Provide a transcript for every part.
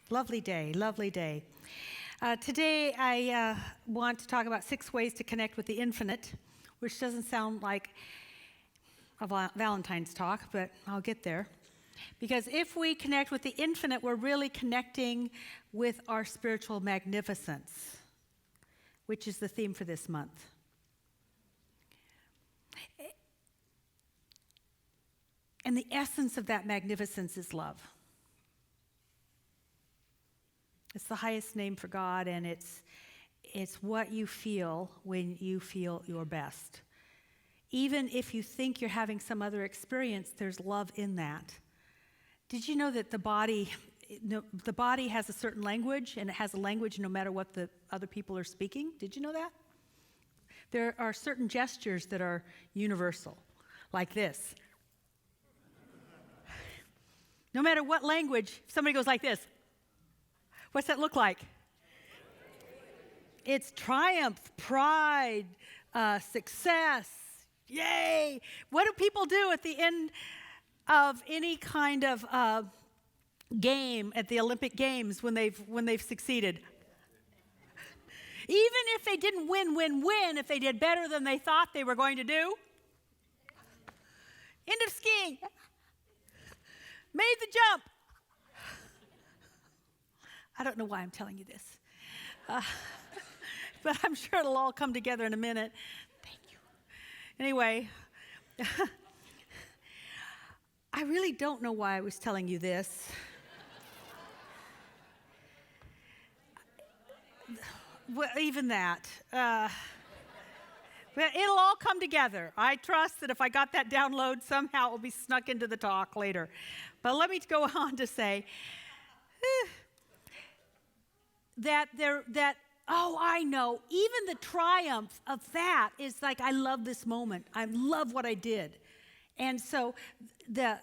Lovely day, lovely day. Today I want to talk about 6 ways to connect with the infinite, which doesn't sound like a Valentine's talk, but I'll get there. Because if we connect with the infinite, we're really connecting with our spiritual magnificence, which is the theme for this month. And the essence of that magnificence is love. It's the highest name for God, and it's what you feel when you feel your best. Even if you think you're having some other experience, there's love in that. Did you know that the body has a certain language, and it has a language no matter what the other people are speaking? Did you know that? There are certain gestures that are universal, like this. No matter what language, if somebody goes like this, what's that look like? It's triumph, pride, success, yay. What do people do at the end of any kind of game at the Olympic Games when they've succeeded? Even if they didn't win, if they did better than they thought they were going to do. End of skiing. Made the jump. I don't know why I'm telling you this. But I'm sure it'll all come together in a minute. Thank you. Anyway, I really don't know why I was telling you this. Well, even that. But it'll all come together. I trust that if I got that download, somehow it will be snuck into the talk later. But let me go on to say I know, even the triumph of that is like, I love this moment. I love what I did. And so the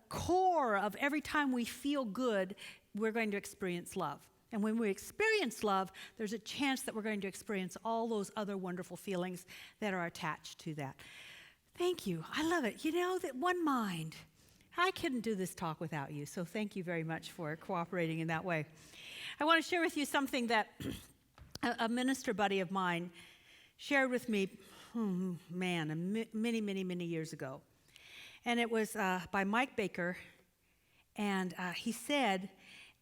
core of every time we feel good, we're going to experience love. And when we experience love, there's a chance that we're going to experience all those other wonderful feelings that are attached to that. Thank you. I love it. You know, that one mind. I couldn't do this talk without you, so thank you very much for cooperating in that way. I want to share with you something that a minister buddy of mine shared with me, many years ago. And it was by Mike Baker, and he said,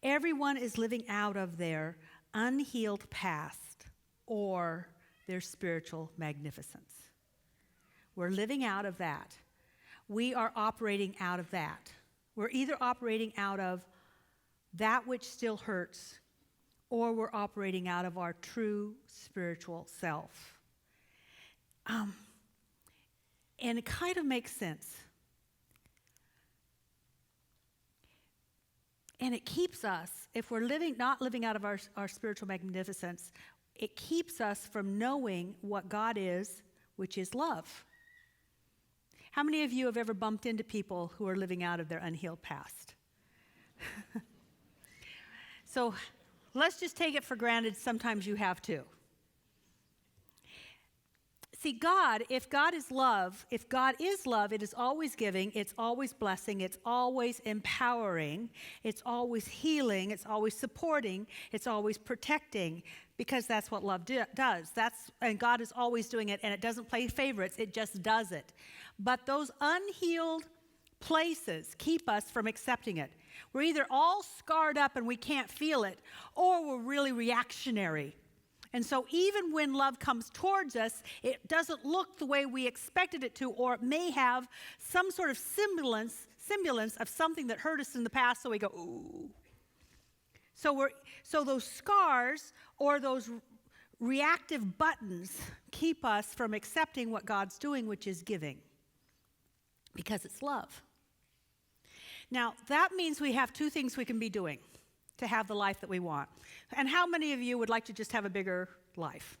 everyone is living out of their unhealed past or their spiritual magnificence. We're living out of that. We are operating out of that. We're either operating out of that which still hurts, or we're operating out of our true spiritual self. And it kind of makes sense. And it keeps us, if we're not living out of our spiritual magnificence, it keeps us from knowing what God is, which is love. How many of you have ever bumped into people who are living out of their unhealed past? So let's just take it for granted sometimes you have too. See, if God is love, it is always giving, it's always blessing, it's always empowering, it's always healing, it's always supporting, it's always protecting, because that's what love does. And God is always doing it, and it doesn't play favorites, it just does it. But those unhealed places keep us from accepting it. We're either all scarred up and we can't feel it, or we're really reactionary. And so even when love comes towards us, it doesn't look the way we expected it to, or it may have some sort of semblance of something that hurt us in the past, so we go, ooh. So those scars or those reactive buttons keep us from accepting what God's doing, which is giving, because it's love. Now, that means we have 2 things we can be doing to have the life that we want. And how many of you would like to just have a bigger life?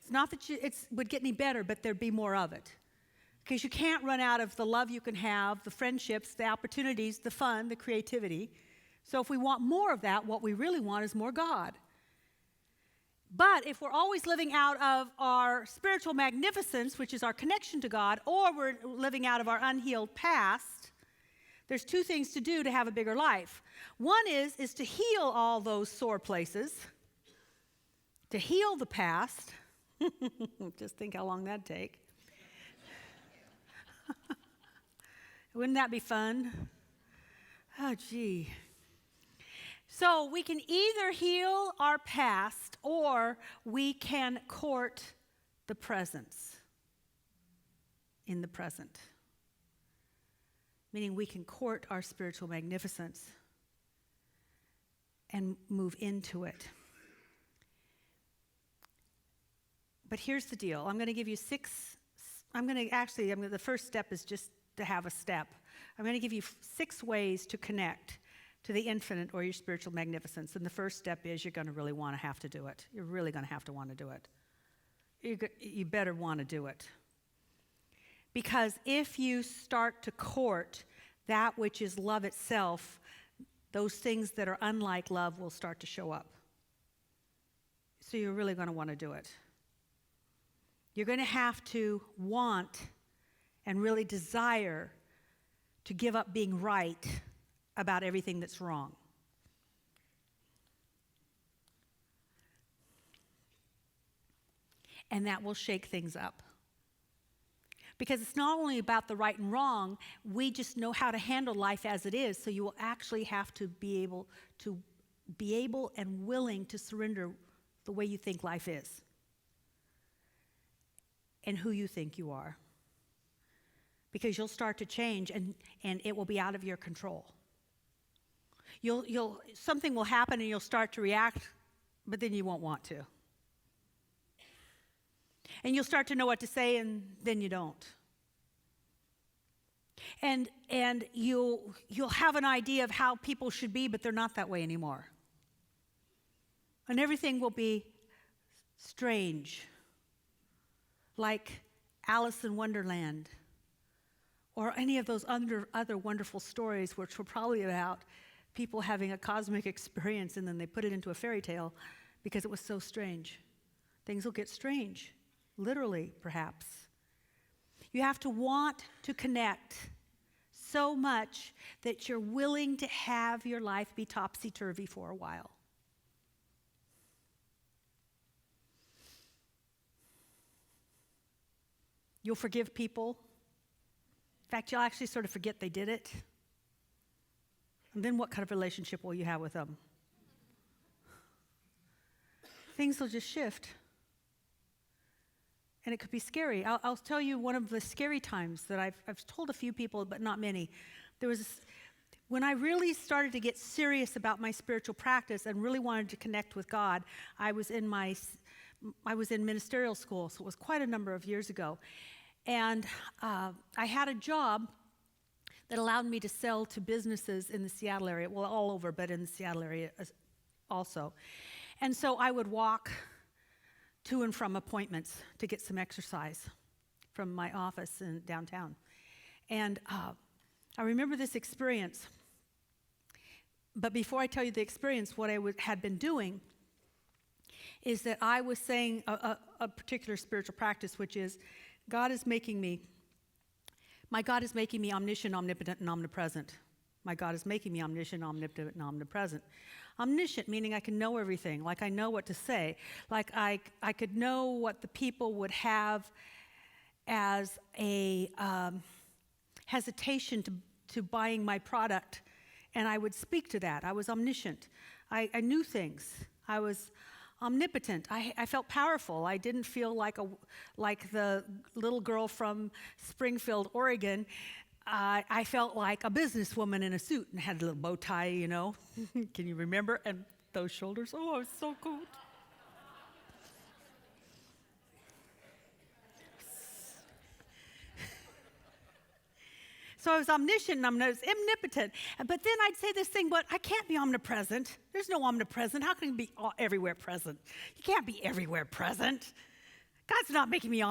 It's not that it would get any better, but there'd be more of it. Because you can't run out of the love you can have, the friendships, the opportunities, the fun, the creativity. So if we want more of that, what we really want is more God. But if we're always living out of our spiritual magnificence, which is our connection to God, or we're living out of our unhealed past, there's two things to do to have a bigger life. One is to heal all those sore places, to heal the past. Just think how long that'd take. Wouldn't that be fun? Oh, gee. So we can either heal our past or we can court the presence in the present. Meaning we can court our spiritual magnificence and move into it. But here's the deal. I'm going to give you the first step is just to have a step. I'm going to give you 6 ways to connect to the infinite or your spiritual magnificence. And the first step is you're going to really want to have to do it. You're really going to have to want to do it. You better want to do it. Because if you start to court that which is love itself, those things that are unlike love will start to show up. So you're really going to want to do it. You're going to have to want and really desire to give up being right about everything that's wrong. And that will shake things up. Because it's not only about the right and wrong, we just know how to handle life as it is, so you will actually have to be able and willing to surrender the way you think life is and who you think you are. Because you'll start to change and it will be out of your control. Something will happen and you'll start to react, but then you won't want to. And you'll start to know what to say and then you don't. And you'll have an idea of how people should be, but they're not that way anymore. And everything will be strange. Like Alice in Wonderland. Or any of those other wonderful stories which were probably about people having a cosmic experience and then they put it into a fairy tale because it was so strange. Things will get strange, literally, perhaps. You have to want to connect so much that you're willing to have your life be topsy-turvy for a while. You'll forgive people. In fact, you'll actually sort of forget they did it. And then what kind of relationship will you have with them? Things will just shift. And it could be scary. I'll tell you one of the scary times that I've told a few people, but not many. When I really started to get serious about my spiritual practice and really wanted to connect with God, I was in ministerial school, so it was quite a number of years ago. And I had a job that allowed me to sell to businesses in the Seattle area, well, all over, but in the Seattle area also. And so I would walk to and from appointments to get some exercise from my office in downtown. And I remember this experience. But before I tell you the experience, what I had been doing is that I was saying a particular spiritual practice, which is, my God is making me omniscient, omnipotent, and omnipresent. My God is making me omniscient, omnipotent, and omnipresent. Omniscient, meaning I can know everything, like I know what to say, like I could know what the people would have as a hesitation to buying my product, and I would speak to that. I was omniscient. I knew things. I was omnipotent. I felt powerful. I didn't feel like the little girl from Springfield, Oregon. I felt like a businesswoman in a suit and had a little bow tie, you know. Can you remember? And those shoulders. Oh, I was so cool. So I was omniscient and omnipotent. But then I'd say this thing, but I can't be omnipresent. There's no omnipresent. How can you be everywhere present? You can't be everywhere present. God's not making me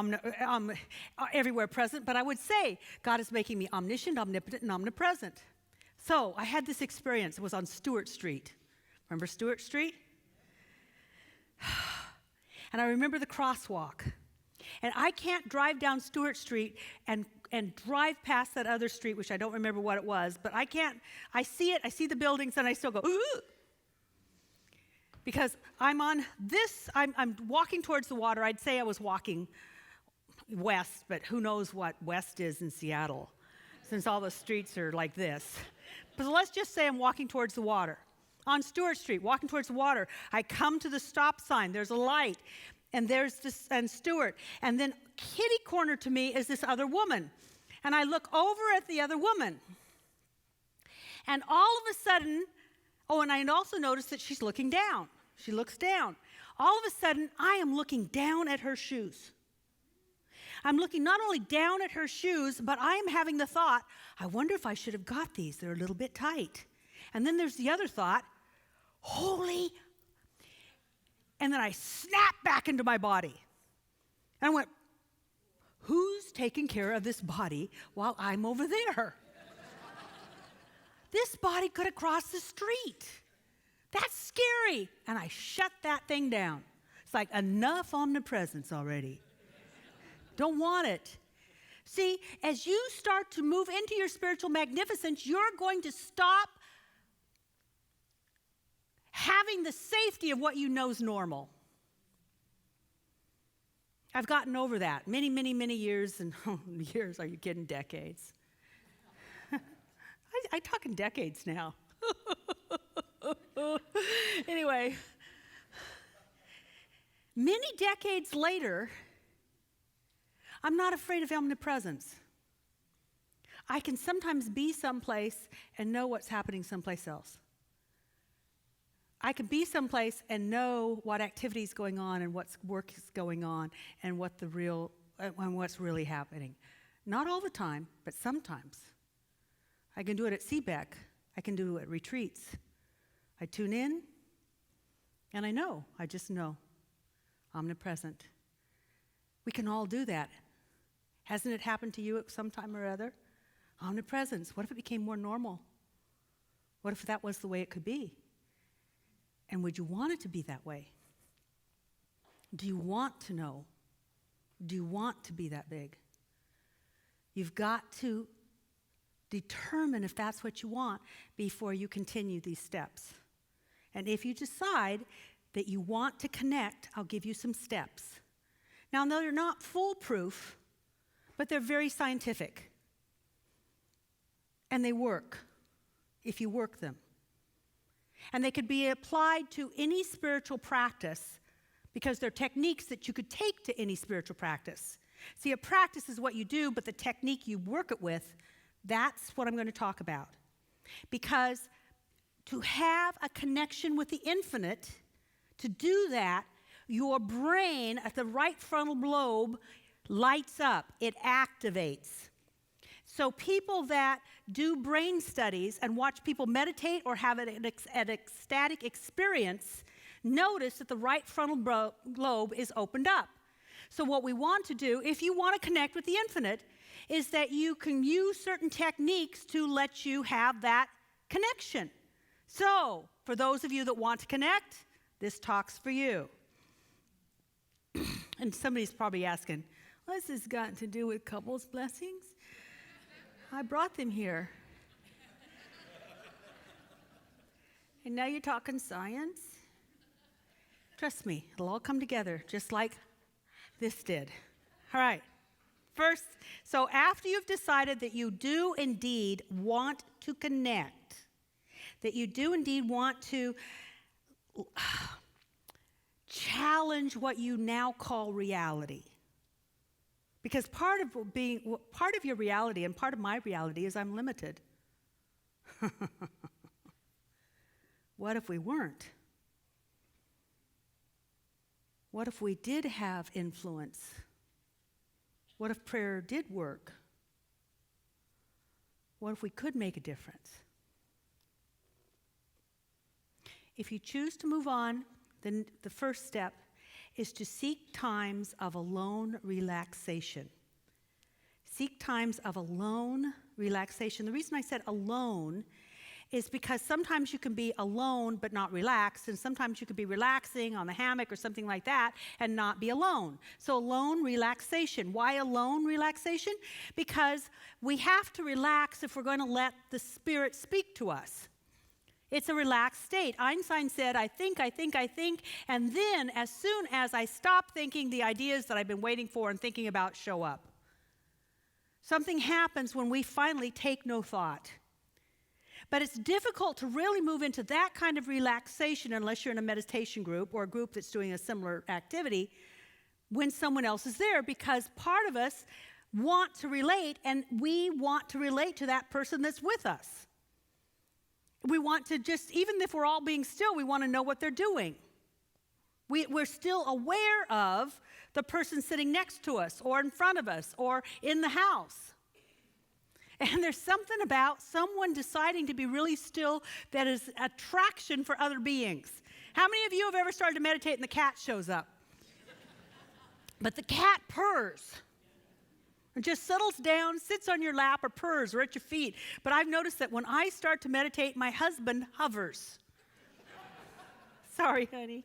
everywhere present, but I would say God is making me omniscient, omnipotent, and omnipresent. So I had this experience. It was on Stewart Street. Remember Stewart Street? And I remember the crosswalk. And I can't drive down Stewart Street and and drive past that other street, which I don't remember what it was, but I see it, I see the buildings, and I still go, ooh. Because I'm walking towards the water. I'd say I was walking west, but who knows what west is in Seattle, since all the streets are like this. But let's just say I'm walking towards the water. On Stewart Street, walking towards the water, I come to the stop sign. There's a light, and there's this, and Stewart. And then kitty corner to me is this other woman. And I look over at the other woman. And all of a sudden, and I also notice that she's looking down. She looks down. All of a sudden, I am looking down at her shoes. I'm looking not only down at her shoes, but I am having the thought, I wonder if I should have got these. They're a little bit tight. And then there's the other thought, holy. And then I snap back into my body. And I went, who's taking care of this body while I'm over there? This body could have crossed the street. That's scary. And I shut that thing down. It's like enough omnipresence already. Don't want it. See, as you start to move into your spiritual magnificence, you're going to stop having the safety of what you know is normal. I've gotten over that many, many, many years, and years, are you kidding, decades. I talk in decades now. Anyway, many decades later, I'm not afraid of omnipresence. I can sometimes be someplace and know what's happening someplace else. I can be someplace and know what activity is going on and what's work is going on and what's really happening. Not all the time, but sometimes. I can do it at CBEC. I can do it at retreats. I tune in, and I just know. Omnipresent. We can all do that. Hasn't it happened to you at some time or other? Omnipresence. What if it became more normal? What if that was the way it could be? And would you want it to be that way? Do you want to know? Do you want to be that big? You've got to determine if that's what you want before you continue these steps. And if you decide that you want to connect, I'll give you some steps. Now, no, they're not foolproof, but they're very scientific. And they work if you work them. And they could be applied to any spiritual practice because they're techniques that you could take to any spiritual practice. See, a practice is what you do, but the technique you work it with, that's what I'm going to talk about. Because to have a connection with the infinite, to do that, your brain at the right frontal lobe lights up. It activates. So people that do brain studies and watch people meditate or have an ecstatic experience notice that the right frontal lobe is opened up. So what we want to do, if you want to connect with the infinite, is that you can use certain techniques to let you have that connection. So, for those of you that want to connect, this talk's for you. And somebody's probably asking, what's this got to do with couples blessings? I brought them here. And now you're talking science? Trust me, it'll all come together just like this did. All right. First, so after you've decided that you do indeed want to connect, that you do indeed want to challenge what you now call reality. Because part of your reality and part of my reality is I'm limited. What if we weren't? What if we did have influence? What if prayer did work? What if we could make a difference? If you choose to move on, then the first step is to seek times of alone relaxation. Seek times of alone relaxation. The reason I said alone is because sometimes you can be alone but not relaxed, and sometimes you can be relaxing on the hammock or something like that and not be alone. So alone relaxation. Why alone relaxation? Because we have to relax if we're going to let the Spirit speak to us. It's a relaxed state. Einstein said, I think, and then as soon as I stop thinking, the ideas that I've been waiting for and thinking about show up. Something happens when we finally take no thought. But it's difficult to really move into that kind of relaxation unless you're in a meditation group or a group that's doing a similar activity when someone else is there, because part of us want to relate, and we want to relate to that person that's with us. We want to just, even if we're all being still, we want to know what they're doing. We're still aware of the person sitting next to us or in front of us or in the house. And there's something about someone deciding to be really still that is attraction for other beings. How many of you have ever started to meditate and the cat shows up? But the cat purrs. It just settles down, sits on your lap, or purrs, or at your feet. But I've noticed that when I start to meditate, my husband hovers. Sorry, honey.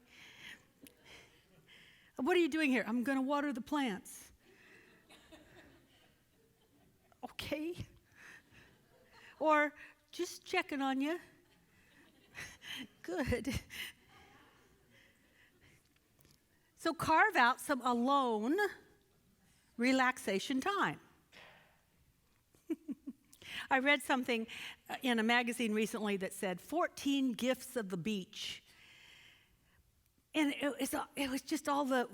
What are you doing here? I'm going to water the plants. Okay. Or just checking on you. Good. So carve out some alone relaxation time. I read something in a magazine recently that said 14 gifts of the beach. And it was just all the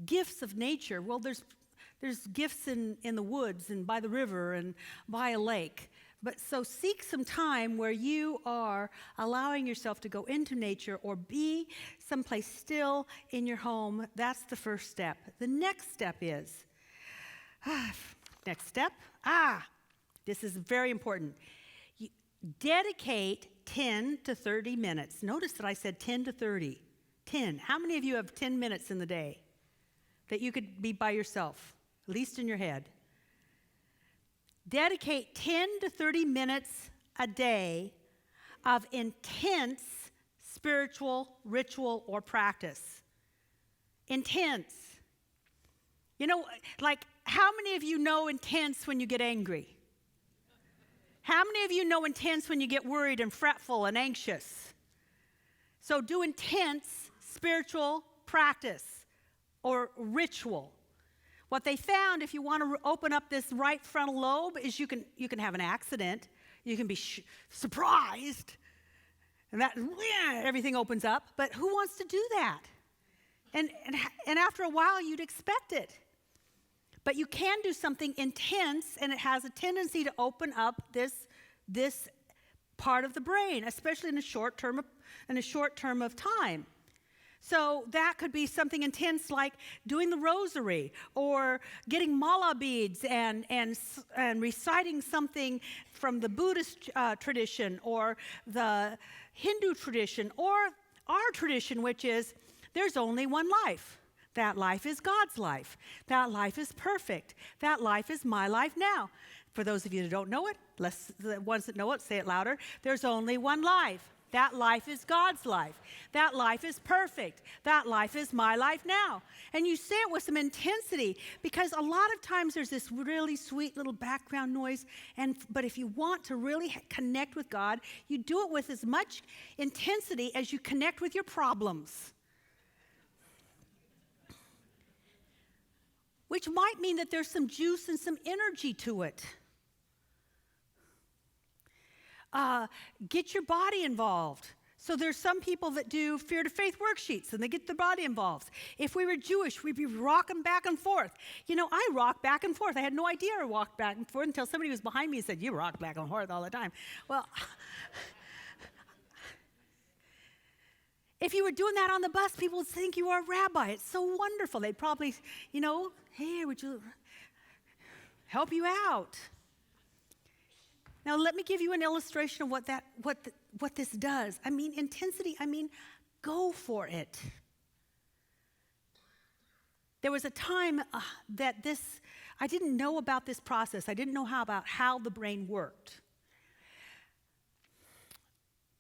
gifts of nature. Well, there's gifts in the woods and by the river and by a lake. But so seek some time where you are allowing yourself to go into nature or be someplace still in your home. That's the first step. The next step is, this is very important. You dedicate 10 to 30 minutes. Notice that I said 10 to 30. 10. How many of you have 10 minutes in the day that you could be by yourself, at least in your head? Dedicate 10 to 30 minutes a day of intense spiritual ritual or practice. Intense. You know, like, how many of you know intense when you get angry? How many of you know intense when you get worried and fretful and anxious? So do intense spiritual practice or ritual. What they found, if you want to open up this right frontal lobe, is you can have an accident. You can be surprised, and everything opens up. But who wants to do that? And after a while, you'd expect it. But you can do something intense, and it has a tendency to open up this part of the brain, especially in a short term of time. So that could be something intense like doing the rosary or getting mala beads and reciting something from the Buddhist tradition or the Hindu tradition or our tradition, which is there's only one life. That life is God's life. That life is perfect. That life is my life now. For those of you that don't know it, the ones that know it, say it louder. There's only one life. That life is God's life. That life is perfect. That life is my life now. And you say it with some intensity because a lot of times there's this really sweet little background noise. But if you want to really connect with God, you do it with as much intensity as you connect with your problems. Which might mean that there's some juice and some energy to it. Get your body involved. So there's some people that do fear to faith worksheets and they get their body involved. If we were Jewish, we'd be rocking back and forth. You know, I rock back and forth. I had no idea I walked back and forth until somebody was behind me and said, you rock back and forth all the time. Well, if you were doing that on the bus, people would think you were a rabbi. It's so wonderful. They'd probably, hey, would you help you out? Now, let me give you an illustration of what this does. I mean, intensity, go for it. There was a time that I didn't know about this process. I didn't know about how the brain worked.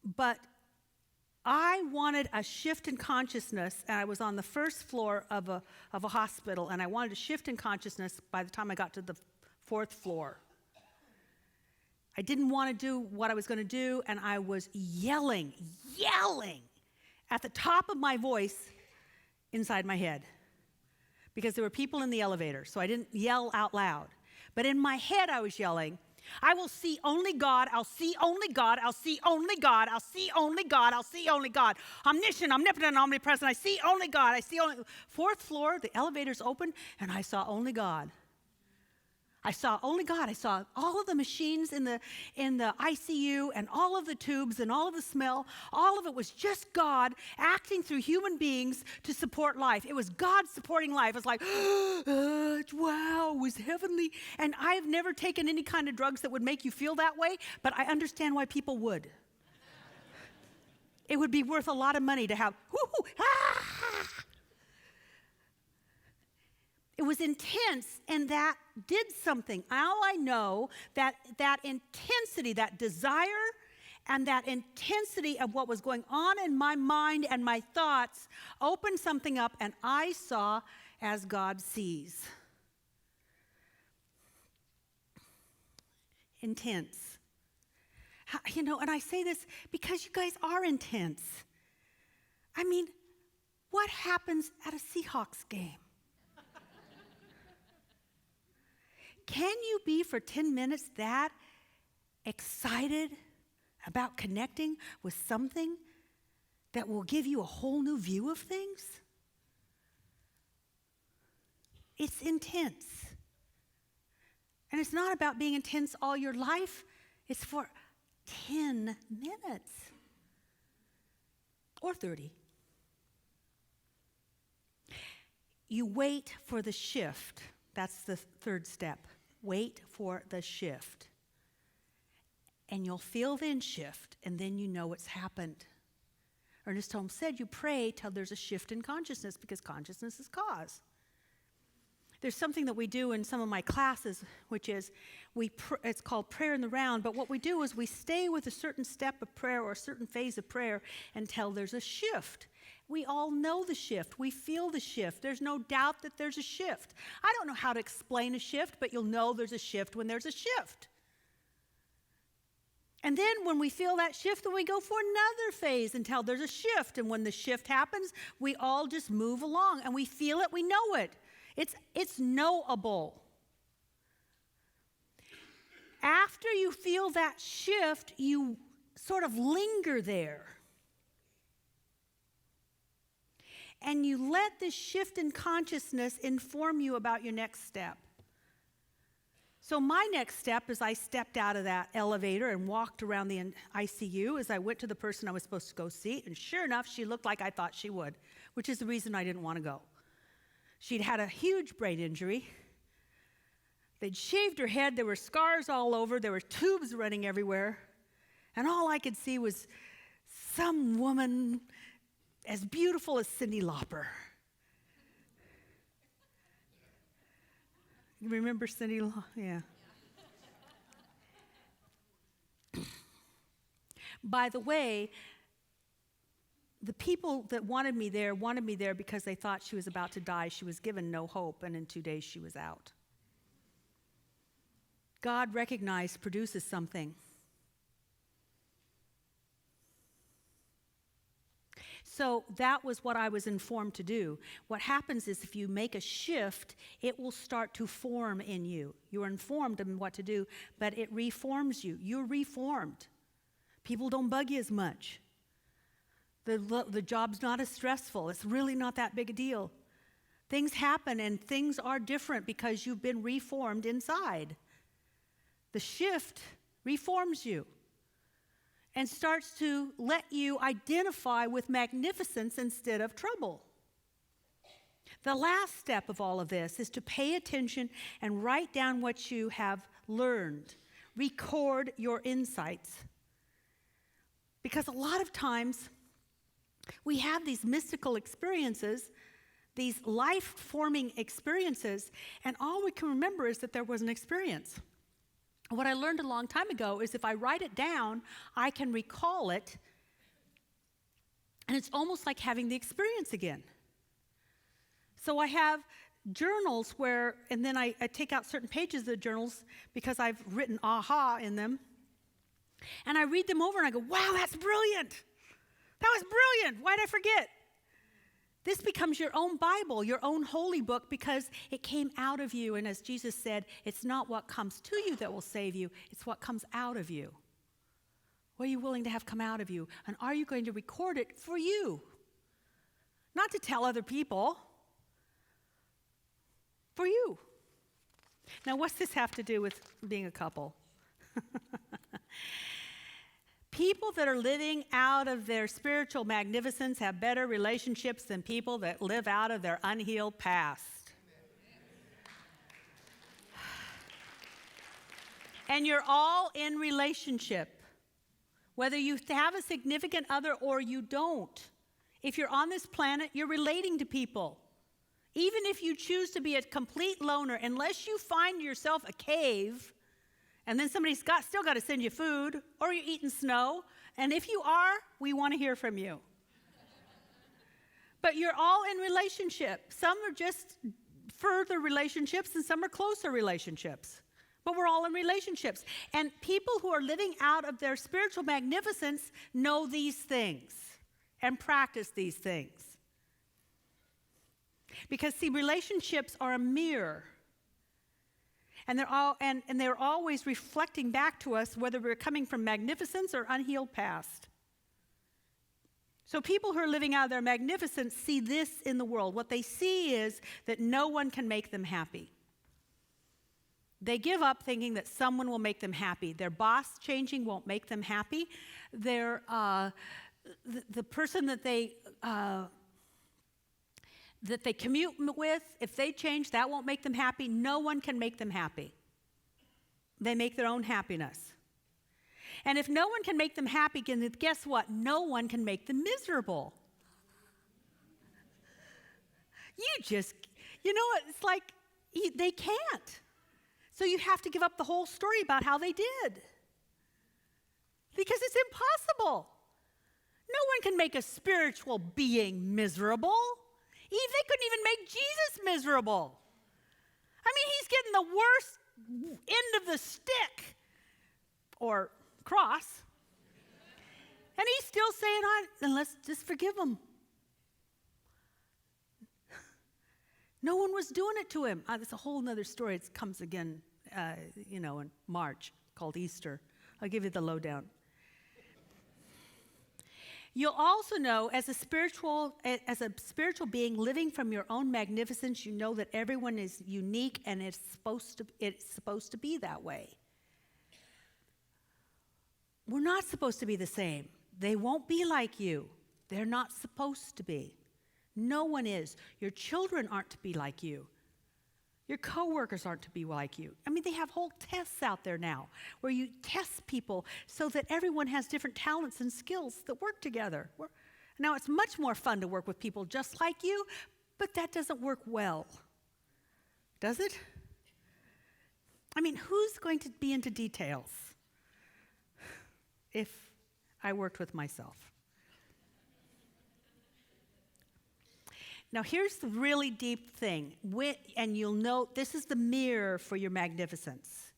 But I wanted a shift in consciousness, and I was on the first floor of a hospital, and I wanted a shift in consciousness by the time I got to the fourth floor. I didn't want to do what I was going to do, and I was yelling at the top of my voice inside my head because there were people in the elevator, so I didn't yell out loud. But in my head, I was yelling, I will see only God, I'll see only God, I'll see only God, I'll see only God, I'll see only God. Omniscient, omnipotent, omnipresent, I see only God, I see only. Fourth floor, the elevators opened, and I saw only God. I saw only God. I saw all of the machines in the ICU and all of the tubes and all of the smell. All of it was just God acting through human beings to support life. It was God supporting life. It was like, wow, it was heavenly. And I've never taken any kind of drugs that would make you feel that way, but I understand why people would. It would be worth a lot of money to have, It was intense, and that did something. All I know, that intensity, that desire, and that intensity of what was going on in my mind and my thoughts opened something up, and I saw as God sees. Intense. And I say this because you guys are intense. I mean, what happens at a Seahawks game? Can you be for 10 minutes that excited about connecting with something that will give you a whole new view of things? It's intense. And it's not about being intense all your life. It's for 10 minutes or 30. You wait for the shift. That's the third step. Wait for the shift. And you'll feel the shift, and then you know it's happened. Ernest Holmes said, you pray till there's a shift in consciousness, because consciousness is cause. There's something that we do in some of my classes, which is, it's called prayer in the round, but what we do is we stay with a certain step of prayer or a certain phase of prayer until there's a shift. We all know the shift. We feel the shift. There's no doubt that there's a shift. I don't know how to explain a shift, but you'll know there's a shift when there's a shift. And then when we feel that shift, then we go for another phase until there's a shift. And when the shift happens, we all just move along, and we feel it, we know it. It's knowable. After you feel that shift, you sort of linger there. And you let this shift in consciousness inform you about your next step. So my next step is I stepped out of that elevator and walked around the ICU as I went to the person I was supposed to go see. And sure enough, she looked like I thought she would, which is the reason I didn't want to go. She'd had a huge brain injury. They'd shaved her head. There were scars all over. There were tubes running everywhere. And all I could see was some woman as beautiful as Cyndi Lauper. You remember Cyndi Lauper? Yeah. By the way, the people that wanted me there because they thought she was about to die. She was given no hope, and in 2 days she was out. God recognized produces something. So that was what I was informed to do. What happens is if you make a shift, it will start to form in you. You're informed in what to do, but it reforms you. You're reformed. People don't bug you as much. The job's not as stressful. It's really not that big a deal. Things happen and things are different because you've been reformed inside. The shift reforms you and starts to let you identify with magnificence instead of trouble. The last step of all of this is to pay attention and write down what you have learned. Record your insights. Because a lot of times we have these mystical experiences, these life-forming experiences, and all we can remember is that there was an experience. What I learned a long time ago is if I write it down, I can recall it And it's almost like having the experience again. So I have journals where, and then I take out certain pages of the journals because I've written aha in them. And I read them over and I go, wow, that's brilliant. That was brilliant. Why'd I forget? This becomes your own Bible, your own holy book, because it came out of you. And as Jesus said, it's not what comes to you that will save you. It's what comes out of you. What are you willing to have come out of you? And are you going to record it for you? Not to tell other people. For you. Now, what's this have to do with being a couple? People that are living out of their spiritual magnificence have better relationships than people that live out of their unhealed past. And you're all in relationship. Whether you have a significant other or you don't. If you're on this planet, you're relating to people. Even if you choose to be a complete loner, unless you find yourself a cave, and then somebody's still got to send you food, or you're eating snow, and if you are, we want to hear from you. But you're all in relationship. Some are just further relationships, and some are closer relationships. But we're all in relationships. And people who are living out of their spiritual magnificence know these things and practice these things. Because, see, relationships are a mirror. And they're always reflecting back to us whether we're coming from magnificence or unhealed past. So people who are living out of their magnificence see this in the world. What they see is that no one can make them happy. They give up thinking that someone will make them happy. Their boss changing won't make them happy. The person that they commute with, if they change, that won't make them happy. No one can make them happy. They make their own happiness. And if no one can make them happy, guess what? No one can make them miserable. It's like they can't. So you have to give up the whole story about how they did. Because it's impossible. No one can make a spiritual being miserable. They couldn't even make Jesus miserable. I mean, he's getting the worst end of the stick or cross. And he's still saying, then let's just forgive him. No one was doing it to him. It's a whole other story. It comes again, in March, called Easter. I'll give you the lowdown. You'll also know, as a spiritual being living from your own magnificence, you know that everyone is unique and it's supposed to be that way. We're not supposed to be the same. They won't be like you. They're not supposed to be. No one is. Your children aren't to be like you. Your coworkers aren't to be like you. I mean, they have whole tests out there now where you test people so that everyone has different talents and skills that work together. Now, it's much more fun to work with people just like you, but that doesn't work well. Does it? I mean, who's going to be into details if I worked with myself? Now, here's the really deep thing, and you'll note this is the mirror for your magnificence.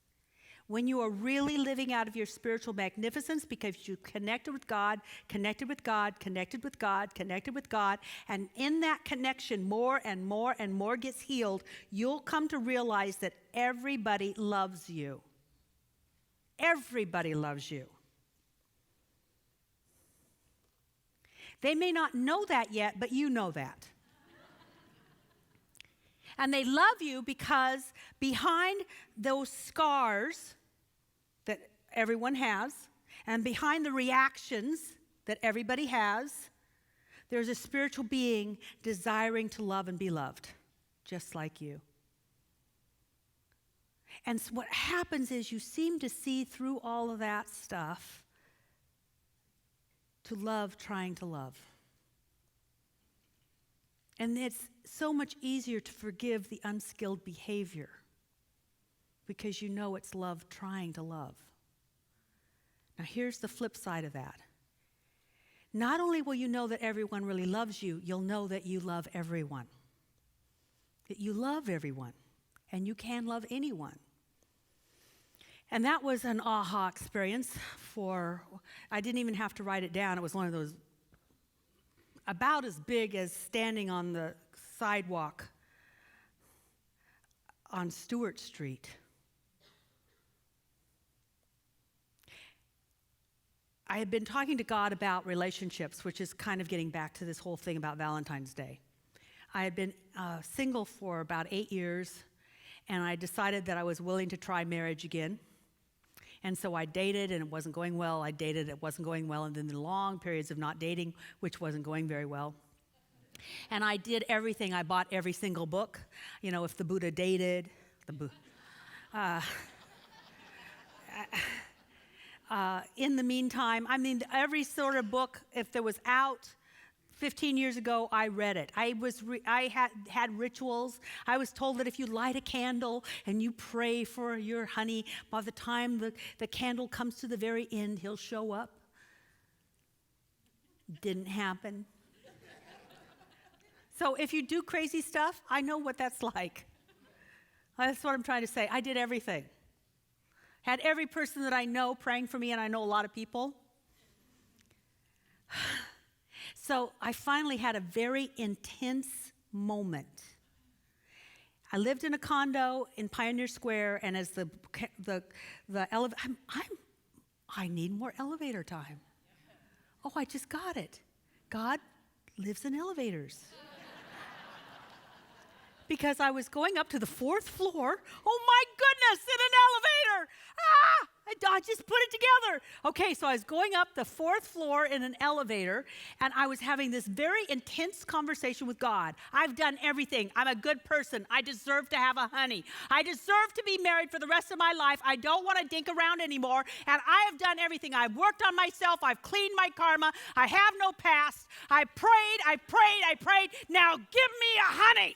When you are really living out of your spiritual magnificence because you connected with God, connected with God, connected with God, connected with God, and in that connection more and more and more gets healed, you'll come to realize that everybody loves you. Everybody loves you. They may not know that yet, but you know that. And they love you because behind those scars that everyone has, and behind the reactions that everybody has, there's a spiritual being desiring to love and be loved, just like you. And so what happens is you seem to see through all of that stuff to love trying to love. And it's so much easier to forgive the unskilled behavior because you know it's love trying to love. Now, here's the flip side of that. not only will you know that everyone really loves you, you'll know that you love everyone. That you love everyone, and you can love anyone. And that was an aha experience I didn't even have to write it down. It was one of those about as big as standing on the sidewalk on Stewart Street. I had been talking to God about relationships, which is kind of getting back to this whole thing about Valentine's Day. I had been single for about 8 years, and I decided that I was willing to try marriage again. And so I dated, and it wasn't going well. I dated, it wasn't going well, and then the long periods of not dating, which wasn't going very well. And I did everything. I bought every single book. You know, if the Buddha dated, in the meantime, I mean, every sort of book, if there was out 15 years ago, I read it. I had rituals. I was told that if you light a candle and you pray for your honey, by the time the candle comes to the very end, he'll show up. Didn't happen. So if you do crazy stuff, I know what that's like. That's what I'm trying to say. I did everything. Had every person that I know praying for me, and I know a lot of people. So I finally had a very intense moment. I lived in a condo in Pioneer Square, and as the elevator, I need more elevator time. Oh, I just got it. God lives in elevators. Because I was going up to the 4th floor. Oh my goodness, in an elevator. I just put it together. Okay, so I was going up the 4th floor in an elevator, and I was having this very intense conversation with God. I've done everything. I'm a good person. I deserve to have a honey. I deserve to be married for the rest of my life. I don't want to dink around anymore, and I have done everything. I've worked on myself. I've cleaned my karma. I have no past. I prayed. Now give me a honey.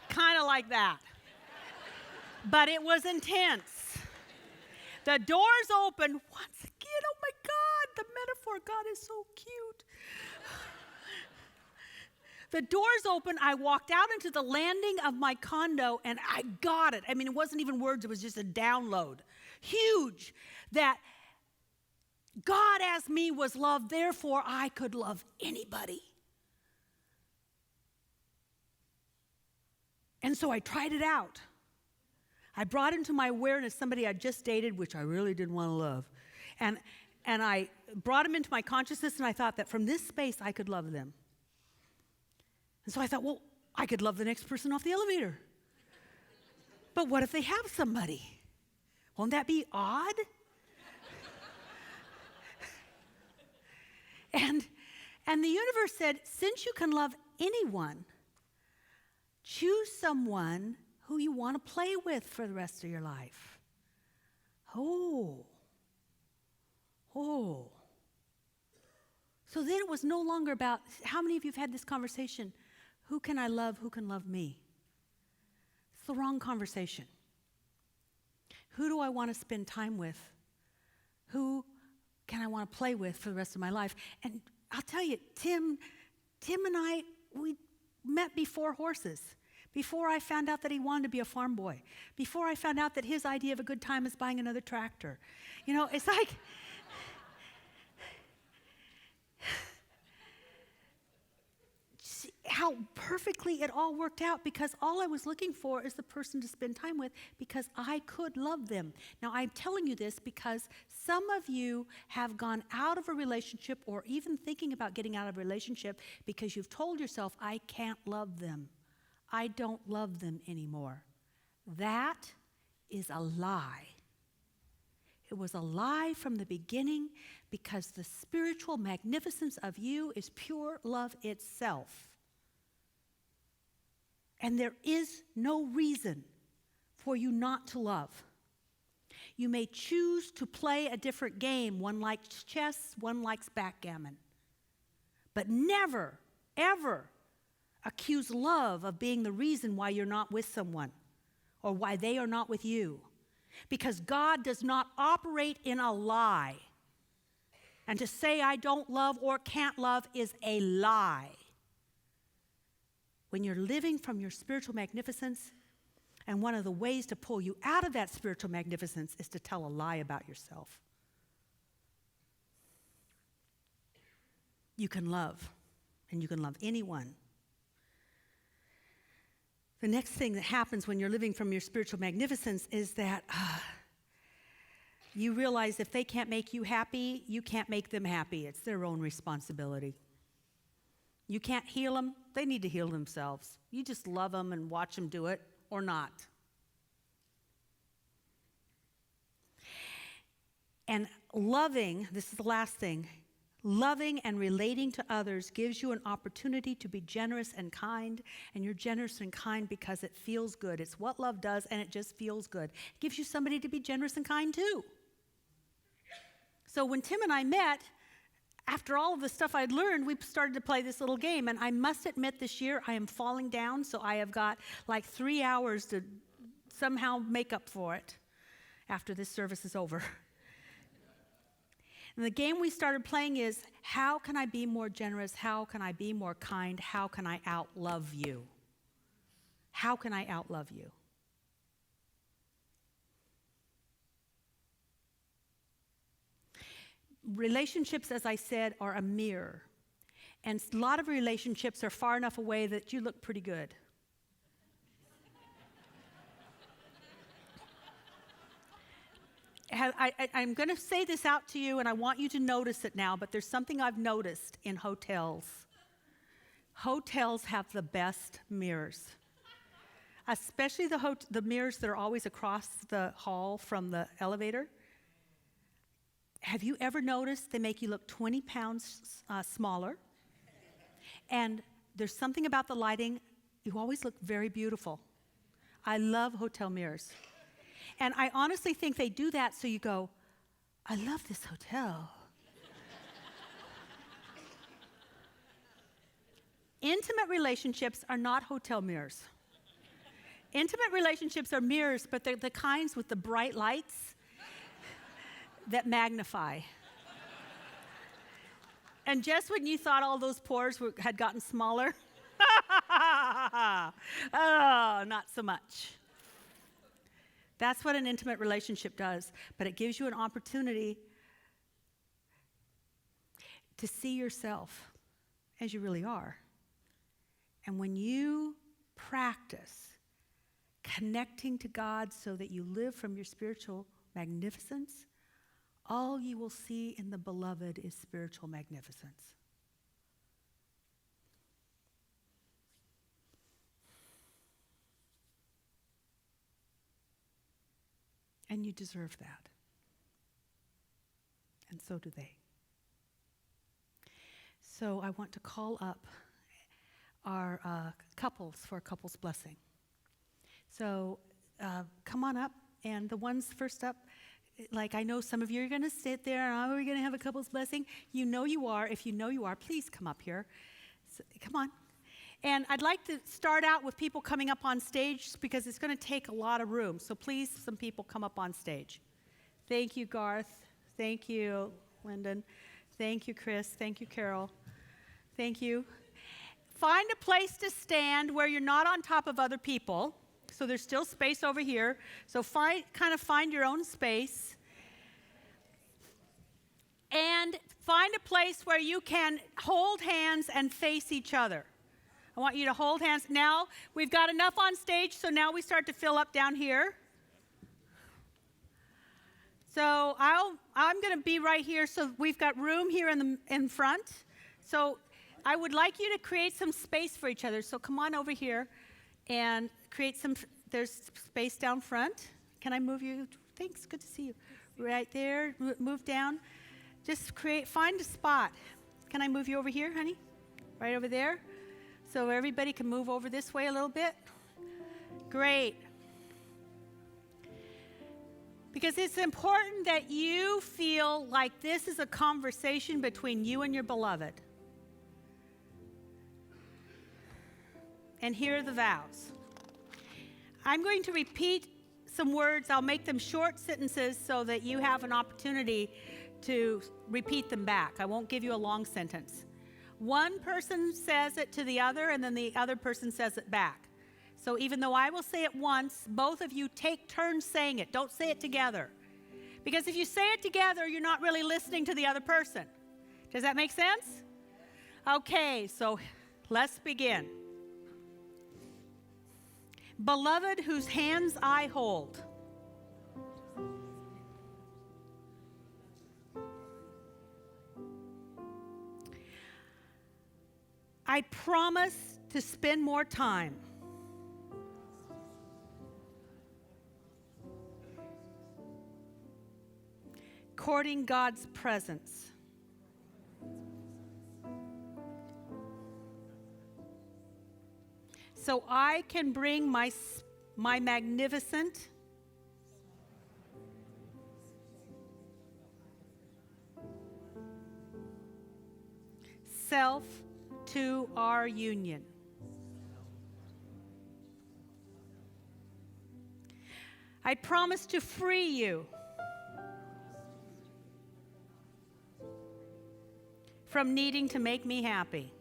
Kind of like that. But it was intense. The doors opened once again. Oh my God, the metaphor. God is so cute. The doors opened. I walked out into the landing of my condo, and I got it. I mean, it wasn't even words. It was just a download. Huge. That God as me was love, therefore I could love anybody. And so I tried it out. I brought into my awareness somebody I just dated, which I really didn't want to love. And I brought him into my consciousness, and I thought that from this space, I could love them. And so I thought, well, I could love the next person off the elevator. But what if they have somebody? Won't that be odd? And the universe said, since you can love anyone, choose someone who you want to play with for the rest of your life. Oh. So then it was no longer about, how many of you have had this conversation? Who can I love? Who can love me? It's the wrong conversation. Who do I want to spend time with? Who can I want to play with for the rest of my life? And I'll tell you, Tim and I, we met before horses. Before I found out that he wanted to be a farm boy. Before I found out that his idea of a good time is buying another tractor. You know, it's like, how perfectly it all worked out, because all I was looking for is the person to spend time with, because I could love them. Now, I'm telling you this because some of you have gone out of a relationship, or even thinking about getting out of a relationship, because you've told yourself, I can't love them. I don't love them anymore. That is a lie. It was a lie from the beginning, because the spiritual magnificence of you is pure love itself. And there is no reason for you not to love. You may choose to play a different game. One likes chess, one likes backgammon. But never, ever accuse love of being the reason why you're not with someone or why they are not with you. Because God does not operate in a lie. And to say I don't love or can't love is a lie. When you're living from your spiritual magnificence, and one of the ways to pull you out of that spiritual magnificence is to tell a lie about yourself. You can love, and you can love anyone. The next thing that happens when you're living from your spiritual magnificence is that you realize if they can't make you happy, you can't make them happy. It's their own responsibility. You can't heal them. They need to heal themselves. You just love them and watch them do it or not. And loving, this is the last thing, loving and relating to others gives you an opportunity to be generous and kind, and you're generous and kind because it feels good. It's what love does, and it just feels good. It gives you somebody to be generous and kind too. So when Tim and I met, after all of the stuff I'd learned, we started to play this little game, and I must admit this year I am falling down, so I have got like 3 hours to somehow make up for it after this service is over. And the game we started playing is, how can I be more generous? How can I be more kind? How can I outlove you? How can I outlove you? Relationships, as I said, are a mirror. And a lot of relationships are far enough away that you look pretty good. I'm going to say this out to you, and I want you to notice it now, but there's something I've noticed in hotels. Hotels have the best mirrors, especially the mirrors that are always across the hall from the elevator. Have you ever noticed they make you look 20 pounds smaller? And there's something about the lighting, you always look very beautiful. I love hotel mirrors. And I honestly think they do that so you go, I love this hotel. Intimate relationships are not hotel mirrors. Intimate relationships are mirrors, but they're the kinds with the bright lights that magnify. And just when you thought all those pores had gotten smaller, oh, not so much. That's what an intimate relationship does, but it gives you an opportunity to see yourself as you really are. And when you practice connecting to God so that you live from your spiritual magnificence, all you will see in the beloved is spiritual magnificence. And you deserve that. And so do they. So I want to call up our couples for a couple's blessing. So come on up, and the ones first up, like I know some of you are going to sit there, and are we going to have a couple's blessing? You know you are. If you know you are, please come up here. So, come on. And I'd like to start out with people coming up on stage because it's going to take a lot of room. So please, some people come up on stage. Thank you, Garth. Thank you, Lyndon. Thank you, Chris. Thank you, Carol. Thank you. Find a place to stand where you're not on top of other people. So there's still space over here. So find your own space. And find a place where you can hold hands and face each other. I want you to hold hands. Now, we've got enough on stage, so now we start to fill up down here. So I'm going to be right here, so we've got room here in front. So I would like you to create some space for each other. So come on over here and create some, there's space down front. Can I move you? Thanks, good to see you. Right there, move down. Just find a spot. Can I move you over here, honey? Right over there. So everybody can move over this way a little bit. Great. Because it's important that you feel like this is a conversation between you and your beloved. And here are the vows. I'm going to repeat some words. I'll make them short sentences so that you have an opportunity to repeat them back. I won't give you a long sentence. One person says it to the other, and then the other person says it back. So even though I will say it once, both of you take turns saying it. Don't say it together. Because if you say it together, you're not really listening to the other person. Does that make sense? Okay, so let's begin. Beloved, whose hands I hold. I promise to spend more time courting God's presence. So I can bring my magnificent self to our union. I promise to free you from needing to make me happy.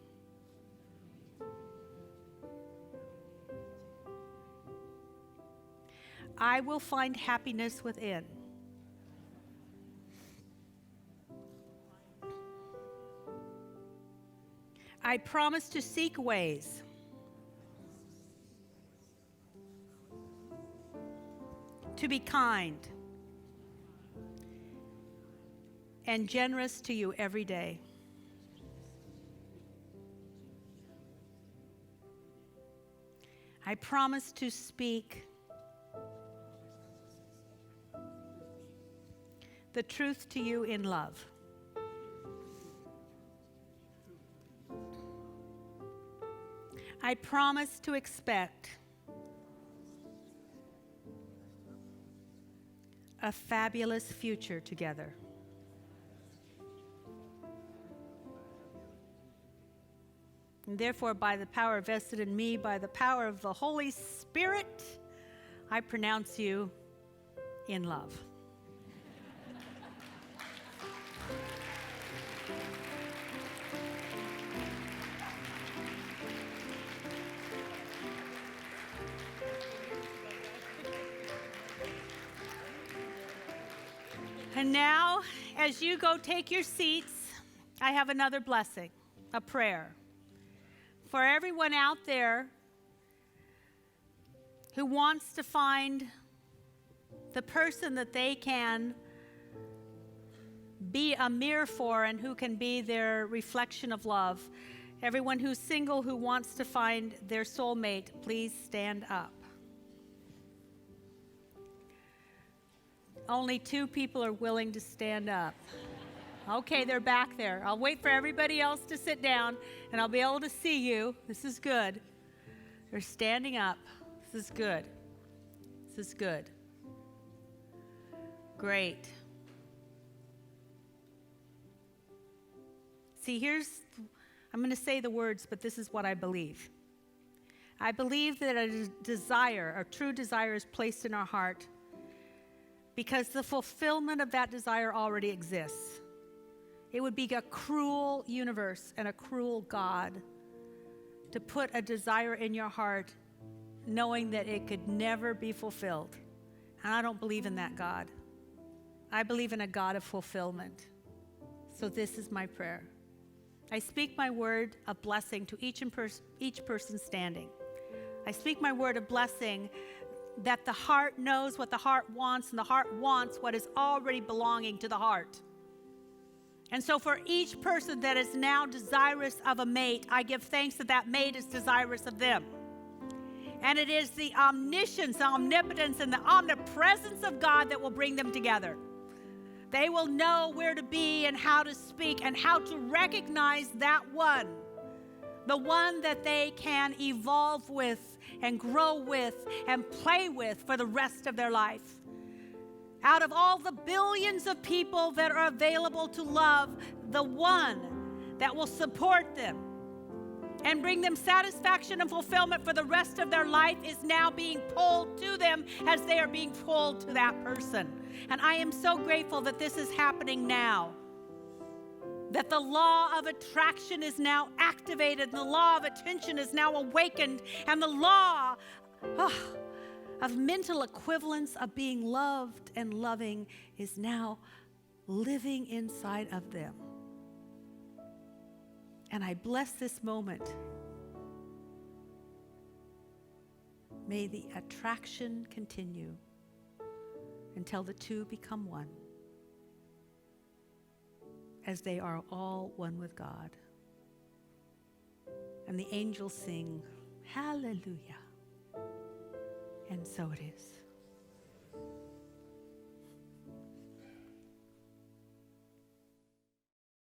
I will find happiness within. I promise to seek ways to be kind and generous to you every day. I promise to speak the truth to you in love. I promise to expect a fabulous future together. And therefore, by the power vested in me, by the power of the Holy Spirit, I pronounce you in love. And now, as you go take your seats, I have another blessing, a prayer. For everyone out there who wants to find the person that they can be a mirror for and who can be their reflection of love. Everyone who's single who wants to find their soulmate, please stand up. Only 2 people are willing to stand up. Okay, they're back there. I'll wait for everybody else to sit down, and I'll be able to see you. This is good. They're standing up. This is good. This is good. Great. See, I'm going to say the words, but this is what I believe. I believe that a desire, a true desire, is placed in our heart because the fulfillment of that desire already exists. It would be a cruel universe and a cruel God to put a desire in your heart knowing that it could never be fulfilled. And I don't believe in that God. I believe in a God of fulfillment. So this is my prayer. I speak my word of blessing to each person standing. I speak my word of blessing that the heart knows what the heart wants, and the heart wants what is already belonging to the heart. And so for each person that is now desirous of a mate, I give thanks that that mate is desirous of them. And it is the omniscience, the omnipotence, and the omnipresence of God that will bring them together. They will know where to be and how to speak and how to recognize that one, the one that they can evolve with and grow with and play with for the rest of their life. Out of all the billions of people that are available to love, the one that will support them and bring them satisfaction and fulfillment for the rest of their life is now being pulled to them as they are being pulled to that person. And I am so grateful that this is happening now. That the law of attraction is now activated, and the law of attention is now awakened, and the law of mental equivalence of being loved and loving is now living inside of them. And I bless this moment. May the attraction continue until the two become one, as they are all one with God. And the angels sing, hallelujah. And so it is.